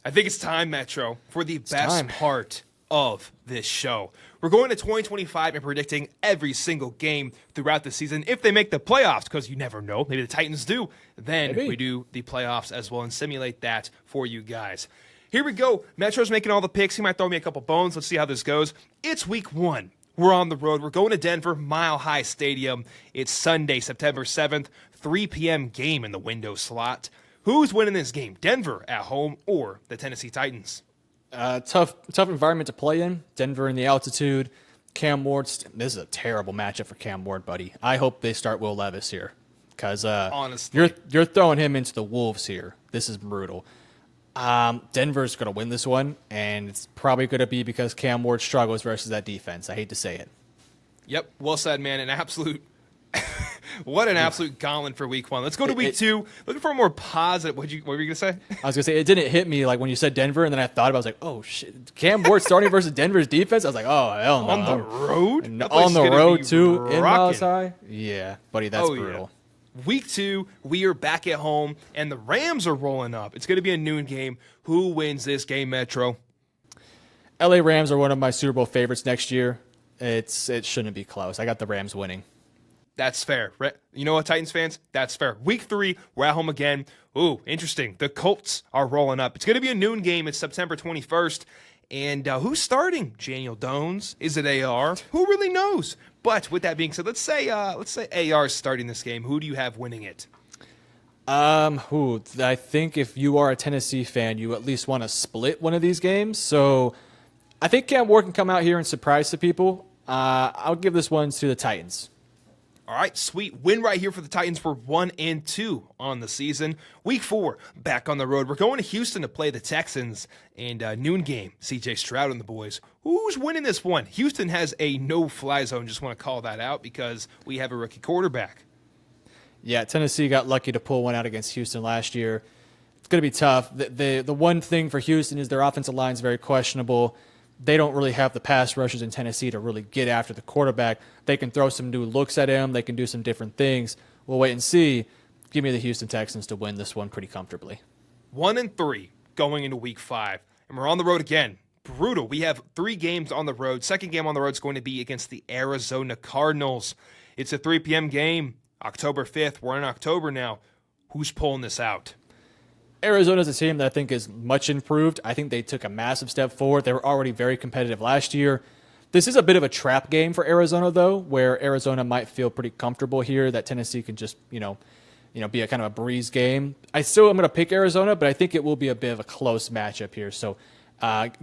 I think it's time, Metro, for the best part of this show. We're going to 2025 and predicting every single game throughout the season. If they make the playoffs, because you never know, maybe the Titans do, then we do the playoffs as well and simulate that for you guys. Here we go. Metro's making all the picks. He might throw me a couple bones. Let's see how this goes. It's week 1. We're on the road. We're going to Denver, Mile High Stadium. It's Sunday, September 7th, 3 p.m. game in the window slot. Who's winning this game, Denver at home or the Tennessee Titans? Tough environment to play in. Denver in the altitude. Cam Ward. This is a terrible matchup for Cam Ward, buddy. I hope they start Will Levis here, because honestly, you're throwing him into the wolves here. This is brutal. Denver's going to win this one, and it's probably going to be because Cam Ward struggles versus that defense. I hate to say it. Yep, well said, man. An absolute. What an absolute gauntlet for week 1. Let's go to week 2. Looking for a more positive. What were you going to say? I was going to say, it didn't hit me like when you said Denver, and then I thought about it. I was like, oh, shit. Cam Ward starting versus Denver's defense? I was like, oh, hell no. On the road? And on the road, too, in Miles High? Yeah, buddy, that's brutal. Yeah. Week 2, we are back at home, and the Rams are rolling up. It's going to be a noon game. Who wins this game, Metro? LA Rams are one of my Super Bowl favorites next year. It shouldn't be close. I got the Rams winning. That's fair. You know what, Titans fans? That's fair. Week 3, we're at home again. Ooh, interesting. The Colts are rolling up. It's going to be a noon game. It's September 21st. And who's starting? Daniel Jones? Is it AR? Who really knows? But with that being said, let's say AR is starting this game. Who do you have winning it? I think if you are a Tennessee fan, you at least want to split one of these games. So I think Cam Ward can come out here and surprise the people. I'll give this one to the Titans. All right, sweet win right here for the Titans. We're 1-2 on the season. Week 4, back on the road. We're going to Houston to play the Texans. And noon game, C.J. Stroud and the boys. Who's winning this one? Houston has a no-fly zone. Just want to call that out because we have a rookie quarterback. Yeah, Tennessee got lucky to pull one out against Houston last year. It's going to be tough. The one thing for Houston is their offensive line is very questionable. They don't really have the pass rushers in Tennessee to really get after the quarterback. They can throw some new looks at him. They can do some different things. We'll wait and see. Give me the Houston Texans to win this one pretty comfortably. 1-3 going into week 5. And we're on the road again. Brutal. We have 3 games on the road. Second game on the road is going to be against the Arizona Cardinals. It's a 3 p.m. game, October 5th. We're in October now. Who's pulling this out? Arizona's a team that I think is much improved. I think they took a massive step forward. They were already very competitive last year. This is a bit of a trap game for Arizona, though, where Arizona might feel pretty comfortable here that Tennessee can just, be a kind of a breeze game. I'm going to pick Arizona, but I think it will be a bit of a close matchup here. So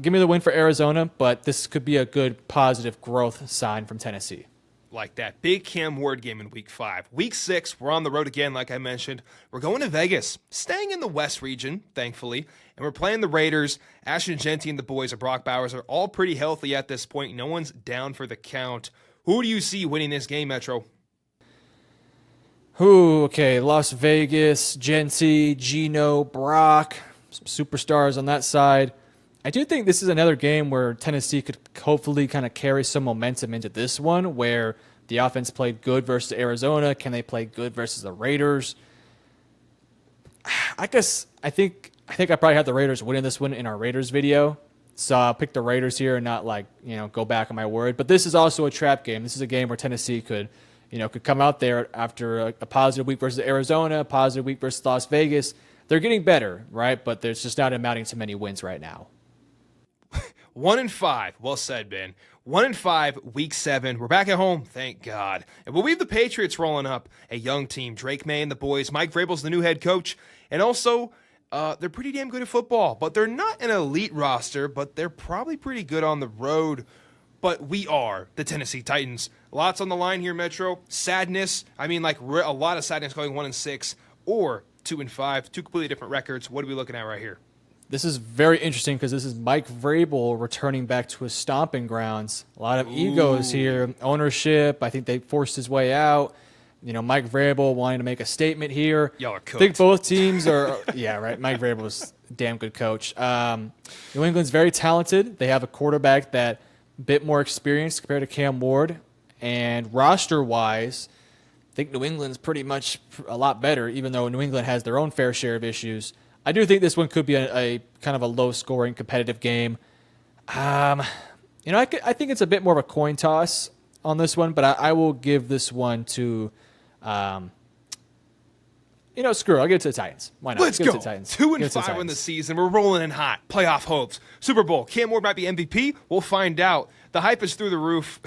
give me the win for Arizona, but this could be a good positive growth sign from Tennessee. Like that big Cam Ward game in week 5. Week 6, we're on the road again, like I mentioned. We're going to Vegas, staying in the West region, thankfully, and we're playing the Raiders. Ashton Genty and the boys of Brock Bowers are all pretty healthy at this point. No one's down for the count. Who do you see winning this game, Metro? Okay, Las Vegas, Genty, Geno, Brock, some superstars on that side. I do think this is another game where Tennessee could hopefully kind of carry some momentum into this one, where the offense played good versus Arizona. Can they play good versus the Raiders? I think I probably had the Raiders winning this one in our Raiders video. So I'll pick the Raiders here and not go back on my word. But this is also a trap game. This is a game where Tennessee could come out there after a positive week versus Arizona, a positive week versus Las Vegas. They're getting better, right? But there's just not amounting to many wins right now. 1-5. Well said, Ben. 1-5, week 7. We're back at home, thank God. And we'll leave the Patriots rolling up a young team. Drake May and the boys. Mike Vrabel's the new head coach. And also, they're pretty damn good at football. But they're not an elite roster, but they're probably pretty good on the road. But we are the Tennessee Titans. Lots on the line here, Metro. Sadness. I mean, like a lot of sadness going 1-6 or 2-5. Two completely different records. What are we looking at right here? This is very interesting because this is Mike Vrabel returning back to his stomping grounds. A lot of egos here. Ownership, I think they forced his way out. Mike Vrabel wanting to make a statement here. Y'all are cooked. I think both teams are, yeah, right. Mike Vrabel is a damn good coach. New England's very talented. They have a quarterback that a bit more experienced compared to Cam Ward. And roster-wise, I think New England's pretty much a lot better, even though New England has their own fair share of issues. I do think this one could be a kind of a low-scoring competitive game. I think it's a bit more of a coin toss on this one, but I will give this one to, screw it. I'll give it to the Titans. Why not? Let's give go. It to the Titans. 2-5 in the season. We're rolling in hot. Playoff hopes. Super Bowl. Cam Ward might be MVP. We'll find out. The hype is through the roof.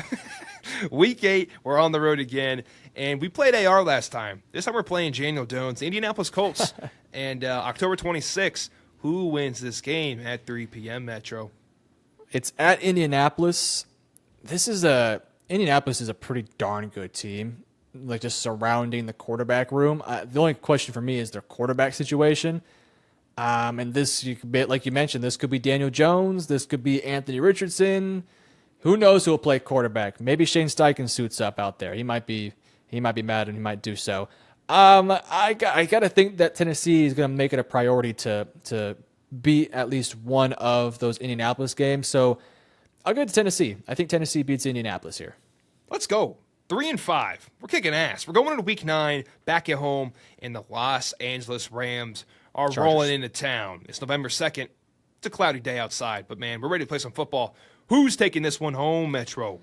Week 8, we're on the road again. And we played AR last time. This time we're playing Daniel Jones, the Indianapolis Colts. And October 26th, who wins this game at 3 p.m. Metro? It's at Indianapolis. Indianapolis is a pretty darn good team, like just surrounding the quarterback room. The only question for me is their quarterback situation. And this, like you mentioned, this could be Daniel Jones. This could be Anthony Richardson. Who knows who will play quarterback? Maybe Shane Steichen suits up out there. He might be mad and he might do so. I got to think that Tennessee is going to make it a priority to beat at least one of those Indianapolis games. So I'll go to Tennessee. I think Tennessee beats Indianapolis here. Let's go. 3-5. We're kicking ass. We're going into week 9, back at home, and the Los Angeles Rams are rolling into town. It's November 2nd. It's a cloudy day outside, but man, we're ready to play some football. Who's taking this one home, Metro?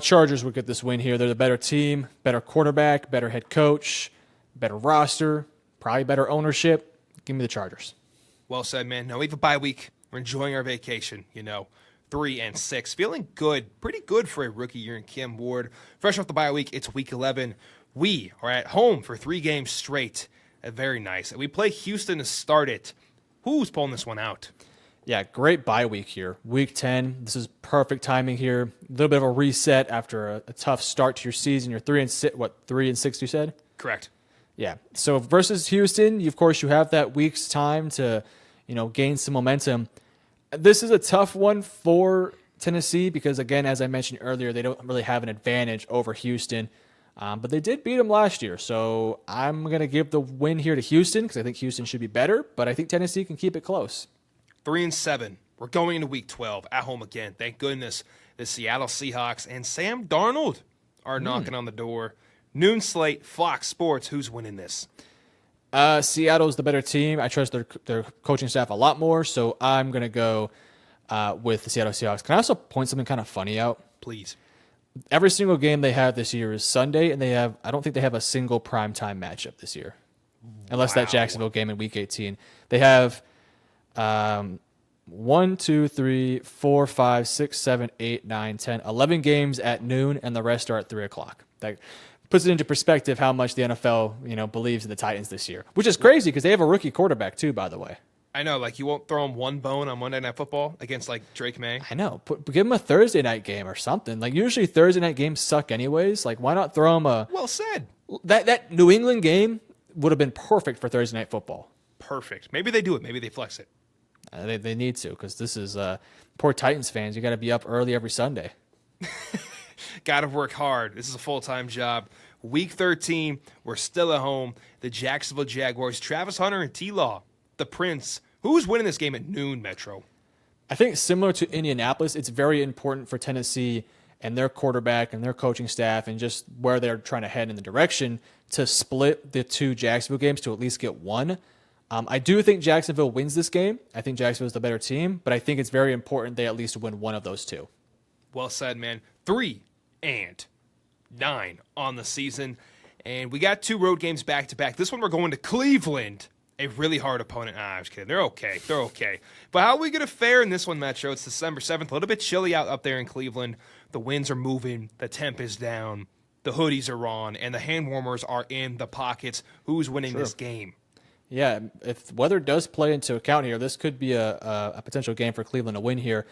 Chargers would get this win here. They're the better team, better quarterback, better head coach, better roster, probably better ownership. Give me the Chargers. Well said, man. Now we have a bye week. We're enjoying our vacation, 3-6. Feeling good. Pretty good for a rookie year in Cam Ward. Fresh off the bye week, it's week 11. We are at home for 3 games straight. Very nice. We play Houston to start it. Who's pulling this one out? Yeah, great bye week here. Week 10, this is perfect timing here. A little bit of a reset after a tough start to your season. You're 3-6, you said? Correct. Yeah. So versus Houston, of course, you have that week's time to, gain some momentum. This is a tough one for Tennessee because, again, as I mentioned earlier, they don't really have an advantage over Houston. But they did beat them last year. So I'm going to give the win here to Houston because I think Houston should be better. But I think Tennessee can keep it close. 3-7. We're going into week 12 at home again. Thank goodness. The Seattle Seahawks and Sam Darnold are knocking on the door. Noon slate, Fox Sports. Who's winning this? Seattle's the better team. I trust their coaching staff a lot more. So I'm going to go with the Seattle Seahawks. Can I also point something kind of funny out? Please. Every single game they have this year is Sunday, and I don't think they have a single primetime matchup this year. Unless that Jacksonville game in week 18. They have 1, 2, 3, 4, 5, 6, 7, 8, 9, 10, 11 games at noon, and the rest are at 3 o'clock. That puts it into perspective how much the NFL, believes in the Titans this year, which is crazy because they have a rookie quarterback too, by the way. I know, you won't throw him one bone on Monday Night Football against Drake May. I know, give him a Thursday night game or something. Usually Thursday night games suck anyways. Why not throw him a? Well said. That New England game would have been perfect for Thursday night football. Perfect. Maybe they do it. Maybe they flex it. They need to because this is poor Titans fans. You got to be up early every Sunday. Got to work hard. This is a full-time job. Week 13, we're still at home. The Jacksonville Jaguars, Travis Hunter and T-Law, the Prince. Who's winning this game at noon, Metro? I think similar to Indianapolis, it's very important for Tennessee and their quarterback and their coaching staff and just where they're trying to head in the direction to split the 2 Jacksonville games to at least get one. I do think Jacksonville wins this game. I think Jacksonville's the better team, but I think it's very important they at least win one of those 2. Well said, man. 3-9 on the season. And we got 2 road games back-to-back. This one we're going to Cleveland a really hard opponent. I'm just kidding. They're okay. They're okay. But how are we going to fare in this one, Metro? It's December 7th. A little bit chilly out up there in Cleveland. The winds are moving. The temp is down. The hoodies are on. And the hand warmers are in the pockets. Who's winning this game? Yeah, if weather does play into account here, this could be a potential game for Cleveland to win here.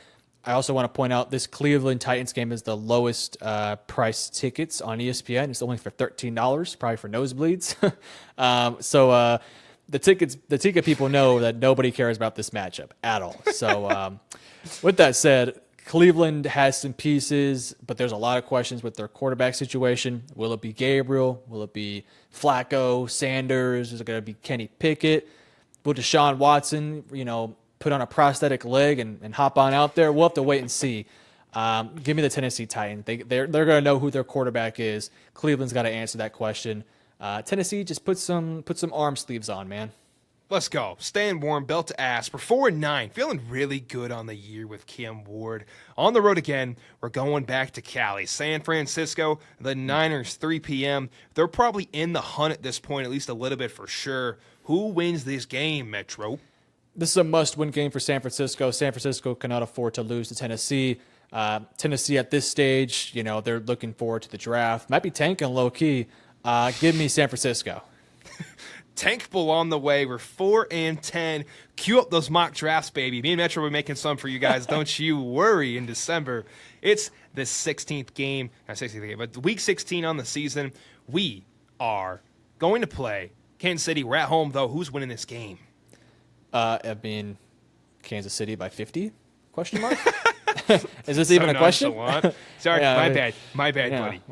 I also want to point out this Cleveland Titans game is the lowest price tickets on ESPN. It's only for $13, probably for nosebleeds. So the ticket people know that nobody cares about this matchup at all. So with that said, Cleveland has some pieces, but there's a lot of questions with their quarterback situation. Will it be Gabriel? Will it be Flacco, Sanders? Is it going to be Kenny Pickett? Will Deshaun Watson, put on a prosthetic leg and hop on out there? We'll have to wait and see. Give me the Tennessee Titans. They're going to know who their quarterback is. Cleveland's got to answer that question. Tennessee, just put some arm sleeves on, man. Let's go. Staying warm, belt to ass. We're 4-9. Feeling really good on the year with Cam Ward. On the road again, we're going back to Cali. San Francisco, the Niners, 3 p.m. They're probably in the hunt at this point, at least a little bit for sure. Who wins this game, Metro? This is a must-win game for San Francisco. San Francisco cannot afford to lose to Tennessee. Tennessee at this stage, they're looking forward to the draft. Might be tanking low-key. Give me San Francisco. Tankful on the way. We're 4-10. Cue up those mock drafts, baby. Me and Metro will be making some for you guys. Don't you worry. In December, it's the 16th game. Not 16th game, but week 16 on the season. We are going to play Kansas City. We're at home, though. Who's winning this game? Kansas City by 50? Question mark? Is this even a question? Sorry, my bad, buddy.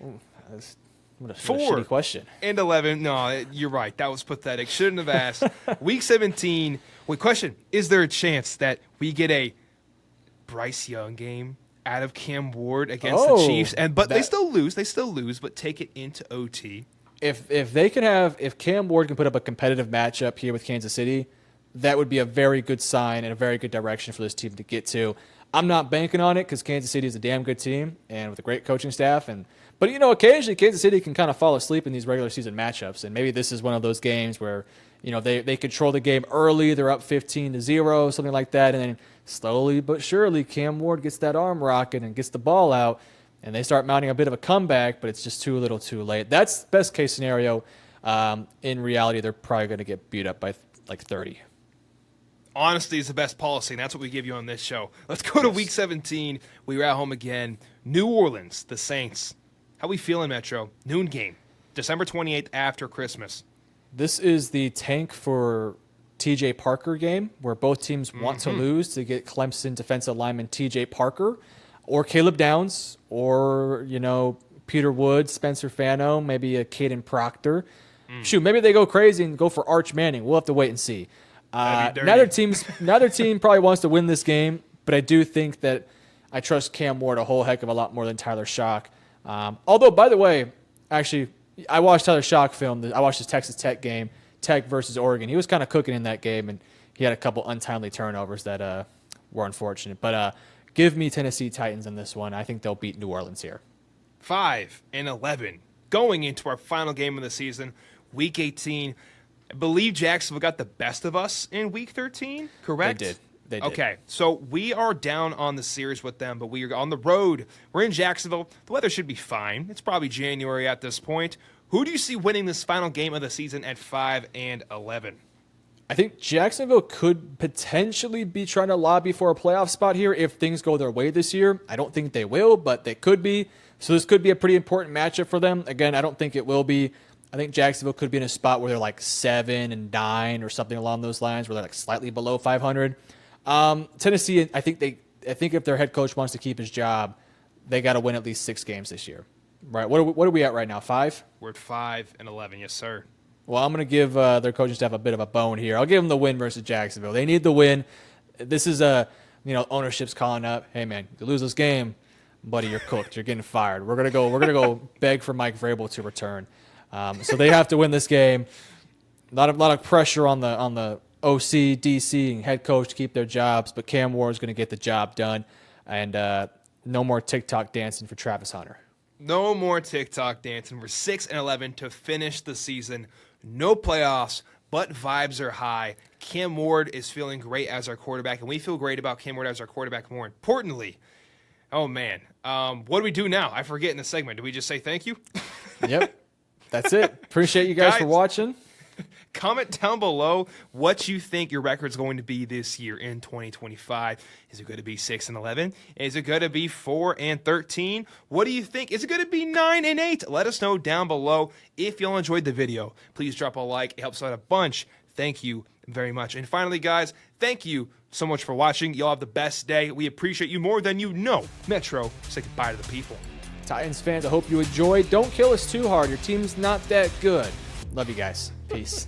What a shitty question. 4-11. No, you're right. That was pathetic. Shouldn't have asked. Week 17. Wait, question. Is there a chance that we get a Bryce Young game out of Cam Ward against the Chiefs? They still lose. They still lose, but take it into OT. If Cam Ward can put up a competitive matchup here with Kansas City, that would be a very good sign and a very good direction for this team to get to. I'm not banking on it because Kansas City is a damn good team and with a great coaching staff. But occasionally Kansas City can kind of fall asleep in these regular season matchups, and maybe this is one of those games where they control the game early, they're up 15-0, something like that, and then slowly but surely Cam Ward gets that arm rocking and gets the ball out, and they start mounting a bit of a comeback, but it's just too little, too late. That's best case scenario. In reality, they're probably going to get beat up by like 30. Honesty is the best policy, and that's what we give you on this show. Let's go to Week 17. We were at home again. New Orleans, the Saints. How we feeling, Metro? Noon game, December 28th after Christmas. This is the tank for T.J. Parker game where both teams want to lose to get Clemson defensive lineman T.J. Parker or Caleb Downs or, Peter Wood, Spencer Fano, maybe a Caden Proctor. Shoot, maybe they go crazy and go for Arch Manning. We'll have to wait and see. Neither team probably wants to win this game, but I do think that I trust Cam Ward a whole heck of a lot more than Tyler Shock. Although, by the way, actually, I watched Tyler Shock film. I watched his Texas Tech game, Tech versus Oregon. He was kind of cooking in that game, and he had a couple untimely turnovers that were unfortunate. But give me Tennessee Titans in this one. I think they'll beat New Orleans here. 5-11. Going into our final game of the season, Week 18. I believe Jacksonville got the best of us in Week 13, correct? They did. Okay, so we are down on the series with them, but we are on the road. We're in Jacksonville. The weather should be fine. It's probably January at this point. Who do you see winning this final game of the season at 5-11? I think Jacksonville could potentially be trying to lobby for a playoff spot here if things go their way this year. I don't think they will, but they could be. So this could be a pretty important matchup for them. Again, I don't think it will be. I think Jacksonville could be in a spot where they're like 7-9 or something along those lines, where they're like slightly below 500. Tennessee, I think if their head coach wants to keep his job, they got to win at least 6 games this year. Right? What are we at right now? 5? We're at 5-11, yes, sir. Well, I'm going to give their coaching staff a bit of a bone here. I'll give them the win versus Jacksonville. They need the win. This is ownership's calling up. Hey man, you lose this game, buddy, you're cooked. You're getting fired. We're gonna go beg for Mike Vrabel to return. So they have to win this game. A lot of pressure on the OC, DC, and head coach to keep their jobs, but Cam Ward is going to get the job done, and no more TikTok dancing for Travis Hunter. No more TikTok dancing. We're 6-11 to finish the season. No playoffs, but vibes are high. Cam Ward is feeling great as our quarterback, and we feel great about Cam Ward as our quarterback. More importantly, oh man, what do we do now? I forget in the segment. Do we just say thank you? Yep, that's it. Appreciate you guys for watching. Comment down below what you think your record's going to be this year in 2025. Is it going to be 6-11? Is it going to be 4-13? What do you think? Is it going to be 9-8? Let us know down below. If y'all enjoyed the video, please drop a like. It helps out a bunch. Thank you very much. And finally, guys, thank you so much for watching. Y'all have the best day. We appreciate you more than you know. Metro, say goodbye to the people. Titans fans, I hope you enjoyed. Don't kill us too hard. Your team's not that good. Love you guys. Peace.